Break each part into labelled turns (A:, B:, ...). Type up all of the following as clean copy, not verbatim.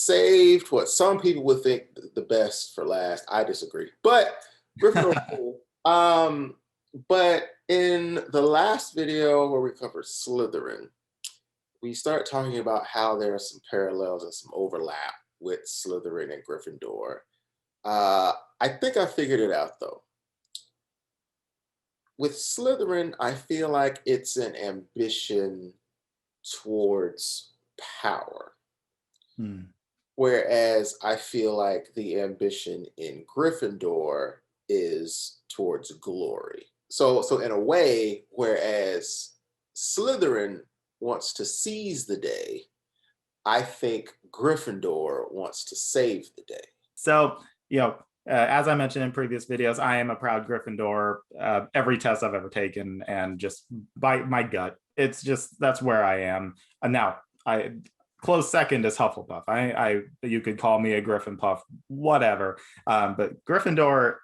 A: saved what some people would think the best for last. I disagree, but Gryffindor. Cool. But in the last video where we covered Slytherin, we start talking about how there are some parallels and some overlap with Slytherin and Gryffindor. I think I figured it out though. With Slytherin, I feel like it's an ambition towards power. Whereas I feel like the ambition in Gryffindor is towards glory. So in a way, whereas Slytherin wants to seize the day, I think Gryffindor wants to save the day.
B: So, as I mentioned in previous videos, I am a proud Gryffindor. Every test I've ever taken, and just by my gut, it's just that's where I am. And now, close second is Hufflepuff. You could call me a Gryffindor, whatever. But Gryffindor,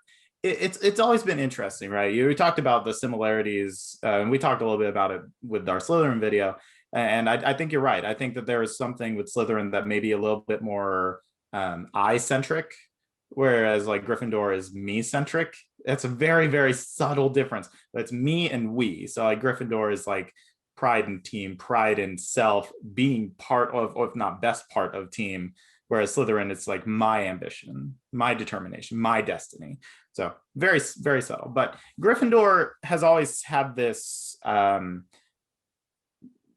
B: it's always been interesting, right? We talked about the similarities, and we talked a little bit about it with our Slytherin video. And I think you're right. I think that there is something with Slytherin that may be a little bit more I-centric, whereas like Gryffindor is me-centric. It's a very, very subtle difference. It's me and we. So like Gryffindor is like pride in team, pride in self, being part of, or if not best part of team. Whereas Slytherin, it's like my ambition, my determination, my destiny. So very, very subtle. But Gryffindor has always had this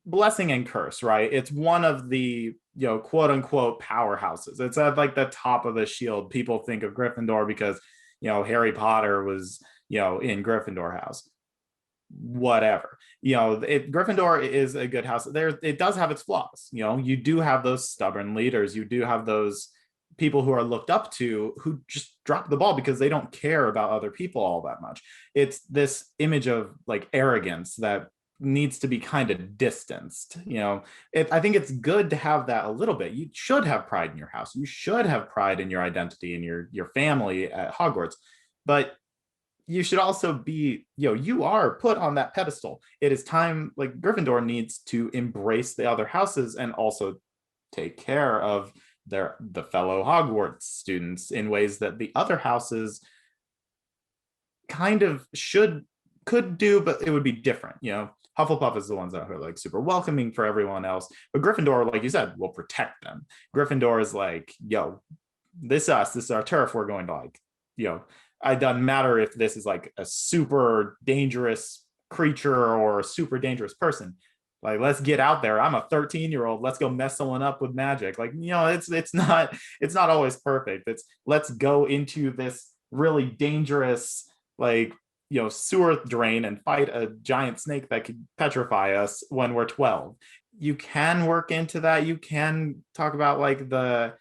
B: blessing and curse, right? It's one of the, quote unquote powerhouses. It's at like the top of the shield. People think of Gryffindor because, Harry Potter was, in Gryffindor house. Whatever, Gryffindor is a good house. It does have its flaws. You do have those stubborn leaders. You do have those people who are looked up to who just drop the ball because they don't care about other people all that much. It's this image of like arrogance that needs to be kind of distanced. I think it's good to have that a little bit. You should have pride in your house. You should have pride in your identity and your family at Hogwarts. But you should also be, you are put on that pedestal. It is time, like Gryffindor needs to embrace the other houses and also take care of the fellow Hogwarts students in ways that the other houses kind of could do, but it would be different. Hufflepuff is the ones that are like super welcoming for everyone else, but Gryffindor, like you said, will protect them. Gryffindor is like, this is our turf. We're going to like, it doesn't matter if this is like a super dangerous creature or a super dangerous person. Like, let's get out there. I'm a 13-year-old. Let's go mess someone up with magic. Like, it's not always perfect. It's let's go into this really dangerous, like, sewer drain and fight a giant snake that could petrify us when we're 12. You can work into that. You can talk about like the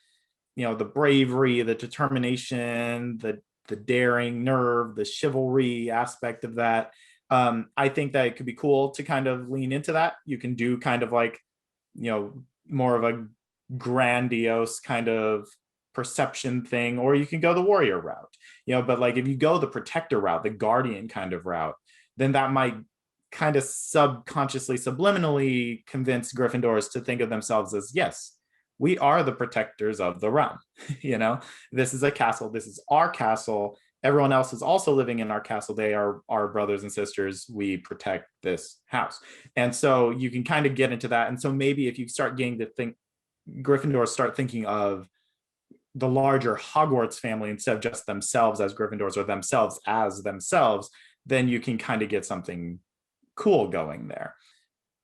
B: bravery, the determination, the daring nerve, the chivalry aspect of that. I think that it could be cool to kind of lean into that. You can do kind of like, more of a grandiose kind of perception thing, or you can go the warrior route, but like if you go the protector route, the guardian kind of route, then that might kind of subconsciously, subliminally convince Gryffindors to think of themselves as, yes, we are the protectors of the realm. This is a castle. This is our castle. Everyone else is also living in our castle. They are our brothers and sisters. We protect this house. And so you can kind of get into that. And so maybe if you start getting to think, Gryffindors start thinking of the larger Hogwarts family instead of just themselves as Gryffindors or themselves as themselves, then you can kind of get something cool going there.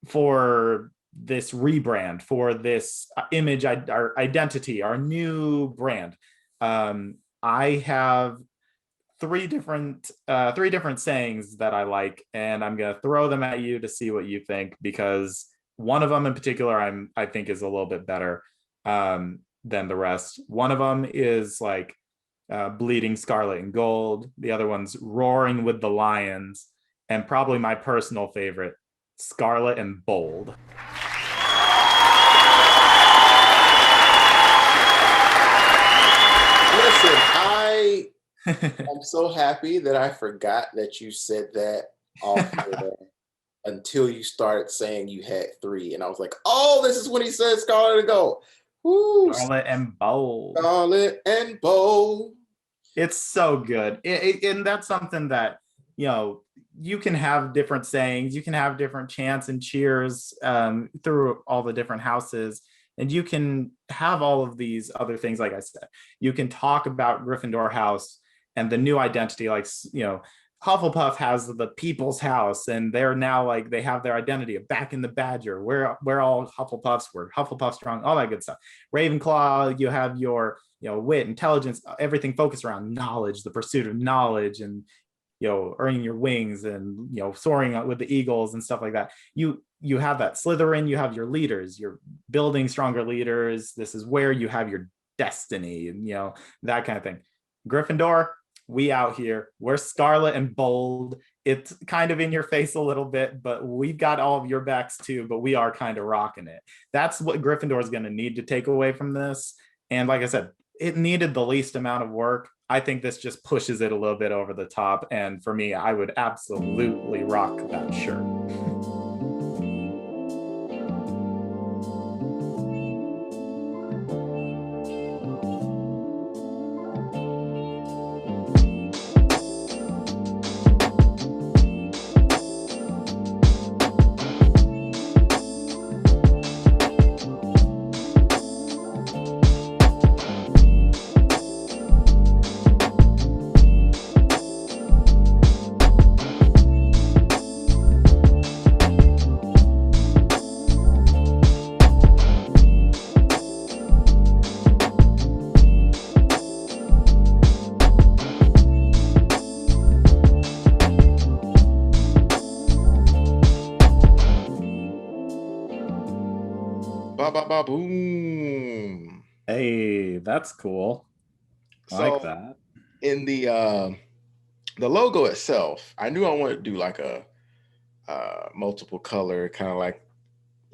B: For this rebrand, for this image, our identity, our new brand, I have three different sayings that I like, and I'm gonna throw them at you to see what you think, because one of them in particular I think is a little bit better than the rest. One of them is like bleeding scarlet and gold. The other one's roaring with the lions, and probably my personal favorite, scarlet and bold.
A: Listen, I'm so happy that I forgot that you said that off until you started saying you had three. And I was like, oh, this is when he said scarlet and gold. Woo,
B: Scarlet and Bold.
A: Scarlet and Bold.
B: It's so good. And that's something that, you know, you can have different sayings, you can have different chants and cheers through all the different houses. And you can have all of these other things, like I said. You can talk about Gryffindor House and the new identity, like, you know, Hufflepuff has the People's House, and they're now like they have their identity of back in the Badger. We're all Hufflepuffs. We're Hufflepuff strong. All that good stuff. Ravenclaw, you have your, you know, wit, intelligence, everything focused around knowledge, the pursuit of knowledge, and, you know, earning your wings, and, you know, soaring with the eagles and stuff like that. You have that. Slytherin, you have your leaders. You're building stronger leaders. This is where you have your destiny, and, you know, that kind of thing. Gryffindor, we out here. We're Scarlet and Bold. It's kind of in your face a little bit, but we've got all of your backs too. But we are kind of rocking it. That's what Gryffindor is going to need to take away from this. And like I said, it needed the least amount of work. I think this just pushes it a little bit over the top. And for me, I would absolutely rock that shirt.
A: Ba ba ba boom.
B: Hey, that's cool. I like
A: So
B: that.
A: in the logo itself, I knew I wanted to do like a multiple color, kind of like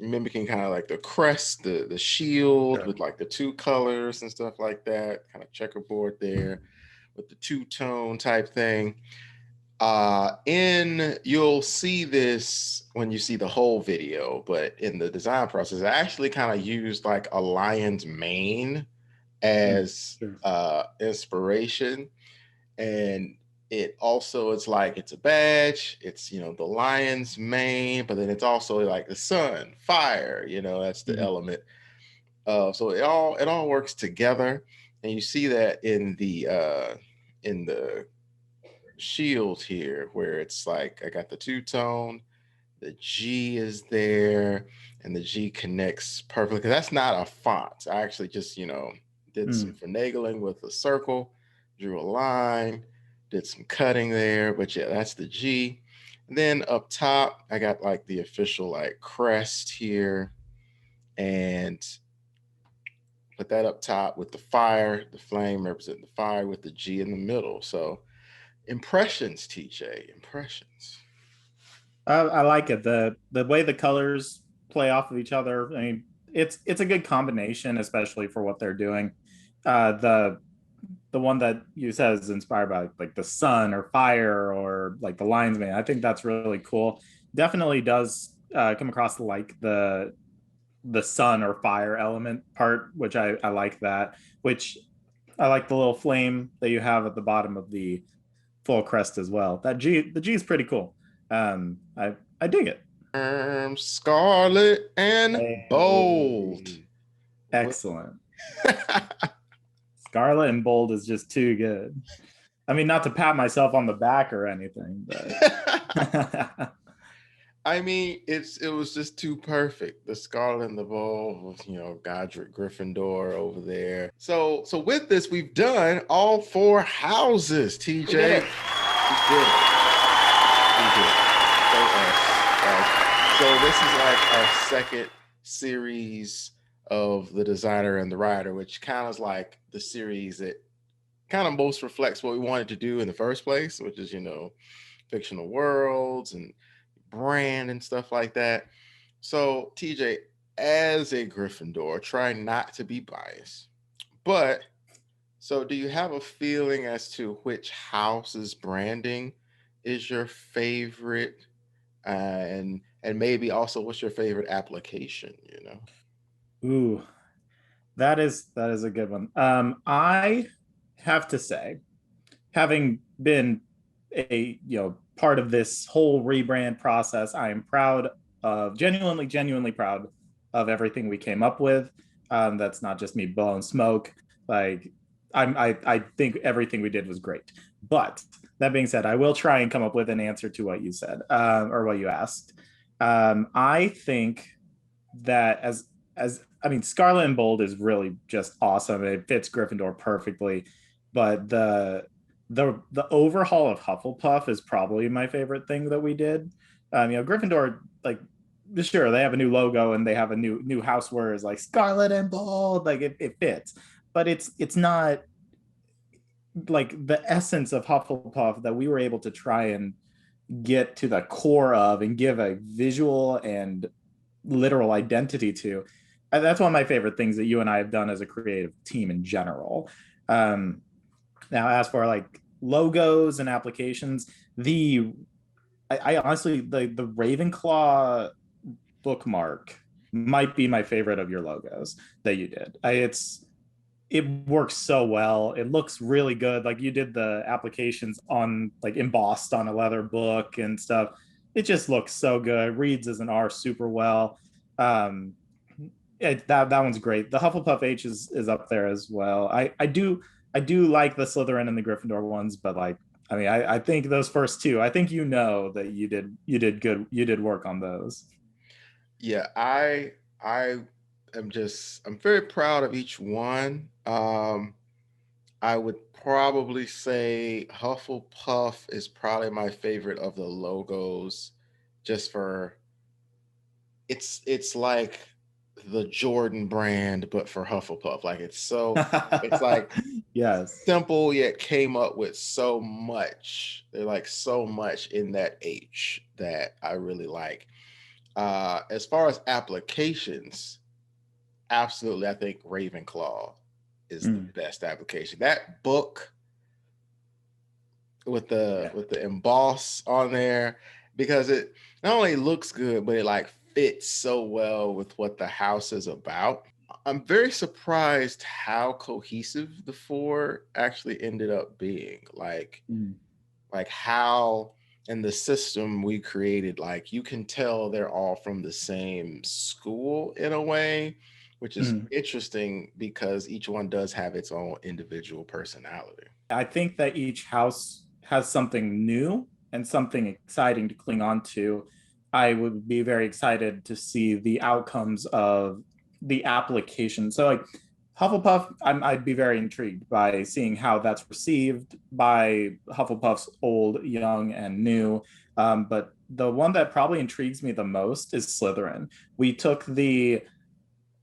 A: mimicking kind of like the crest, the shield
B: Sure.
A: with like the two colors and stuff like that, kind of checkerboard there with the two-tone type thing. In You'll see this when you see the whole video, but in the design process, I actually kind of used like a lion's mane as
B: Sure.
A: inspiration. And it also, it's like it's a badge, it's, you know, the lion's mane, but then it's also like the sun, fire, you know, that's the
B: Mhm.
A: element. So it all works together. And you see that in the shield here, where it's like I got the two-tone, the G is there, and the G connects perfectly, because that's not a font. I actually just, you know, did some
B: Mm.
A: finagling with a circle, drew a line, did some cutting there, but yeah, that's the G. And then up top, I got like the official like crest here, and put that up top with the fire, the flame representing the fire with the G in the middle. So impressions, TJ, impressions.
B: I like it. The way the colors play off of each other. I mean, it's a good combination, especially for what they're doing. The one that you said is inspired by like the sun or fire or like the lion's mane. I think that's really cool. Definitely does come across like the sun or fire element part, which I like that. Which I like the little flame that you have at the bottom of the full crest as well. The G is pretty cool. I dig it.
A: Scarlet and Bold.
B: Hey, excellent. Scarlet and Bold is just too good. I mean, not to pat myself on the back or anything, but
A: I mean, it was just too perfect. The Scarlet and the Bold was, you know, Godric Gryffindor over there. So with this, we've done all four houses, TJ.
B: we did it.
A: We did it. We did it. So, so this is like our second series of the designer and the writer, which kind of is like the series that kind of most reflects what we wanted to do in the first place, which is, you know, fictional worlds and brand and stuff like that. So, TJ, as a Gryffindor, try not to be biased. But so, do you have a feeling as to which house's branding is your favorite, and maybe also what's your favorite application? You know.
B: Ooh, That is a good one. I have to say, having been a part of this whole rebrand process, I am proud of genuinely proud of everything we came up with. That's not just me blowing smoke. Like I think everything we did was great. But that being said, I will try and come up with an answer to what you said, or what you asked. I think that as I mean, Scarlet and Bold is really just awesome. It fits Gryffindor perfectly, but the overhaul of Hufflepuff is probably my favorite thing that we did. Gryffindor, like, sure, they have a new logo and they have a new house words like Scarlet and Bold, like it fits, but it's not like the essence of Hufflepuff that we were able to try and get to the core of and give a visual and literal identity to. And that's one of my favorite things that you and I have done as a creative team in general. Now, as for like logos and applications, I honestly the Ravenclaw bookmark might be my favorite of your logos that you did. It works so well. It looks really good. Like you did the applications on like embossed on a leather book and stuff. It just looks so good. Reads as an R super well. Um, that one's great. The Hufflepuff H is up there as well. I do like the Slytherin and the Gryffindor ones, but like I mean I think those first two. I think that you did good. You did work on those.
A: Yeah, I I'm very proud of each one. I would probably say Hufflepuff is probably my favorite of the logos, just for it's like the Jordan brand, but for Hufflepuff. Like it's like
B: Yes.
A: simple yet came up with so much. They're like so much in that H that I really like. As far as applications, absolutely, I think Ravenclaw is the best application. That book with the
B: Yeah.
A: emboss on there, because it not only looks good, but it like fits so well with what the house is about. I'm very surprised how cohesive the four actually ended up being.
B: Mm.
A: Like how in the system we created, like you can tell they're all from the same school in a way, which is
B: Mm.
A: interesting because each one does have its own individual personality.
B: I think that each house has something new and something exciting to cling on to. I would be very excited to see the outcomes of the application. So, like Hufflepuff, I'd be very intrigued by seeing how that's received by Hufflepuff's old, young, and new. But the one that probably intrigues me the most is Slytherin. We took the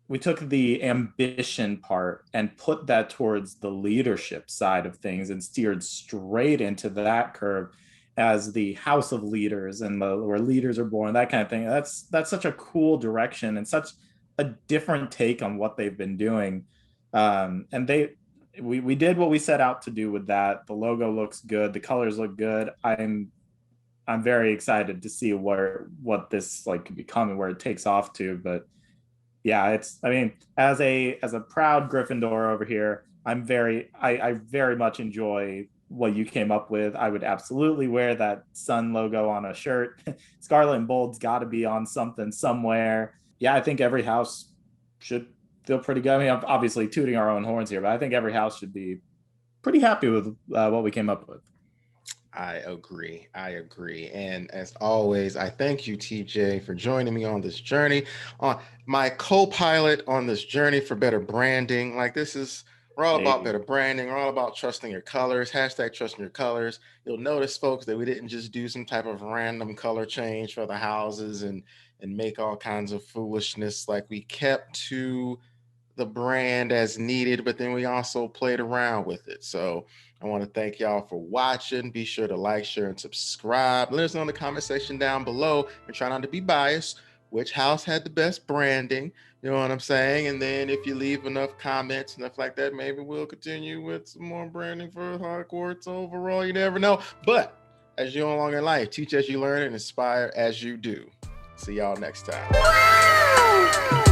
B: we took the ambition part and put that towards the leadership side of things and steered straight into that curve as the house of leaders and where leaders are born, that kind of thing. That's such a cool direction and such a different take on what they've been doing. And we did what we set out to do with that. The logo looks good, the colors look good. I'm very excited to see what this like could become and where it takes off to. But yeah, I mean, as a proud Gryffindor over here, I very much enjoy what you came up with. I would absolutely wear that sun logo on a shirt. Scarlet and Bold's got to be on something somewhere. Yeah, I think every house should feel pretty good. I mean, obviously tooting our own horns here, but I think every house should be pretty happy with what we came up with.
A: I agree. I agree. And as always, I thank you, TJ, for joining me on this journey, on my co-pilot on this journey for better branding. We're all about
B: Hey.
A: better branding. We're all about trusting your colors. Hashtag trusting your colors. You'll notice, folks, that we didn't just do some type of random color change for the houses and make all kinds of foolishness. Like we kept to the brand as needed, but then we also played around with it. So I want to thank y'all for watching. Be sure to like, share, and subscribe. Let us know in the comment section down below, and try not to be biased, which house had the best branding. You know what I'm saying? And then if you leave enough comments and stuff like that, maybe we'll continue with some more branding for Hogwarts overall. You never know. But as you go along in life, teach as you learn and inspire as you do. See y'all next time.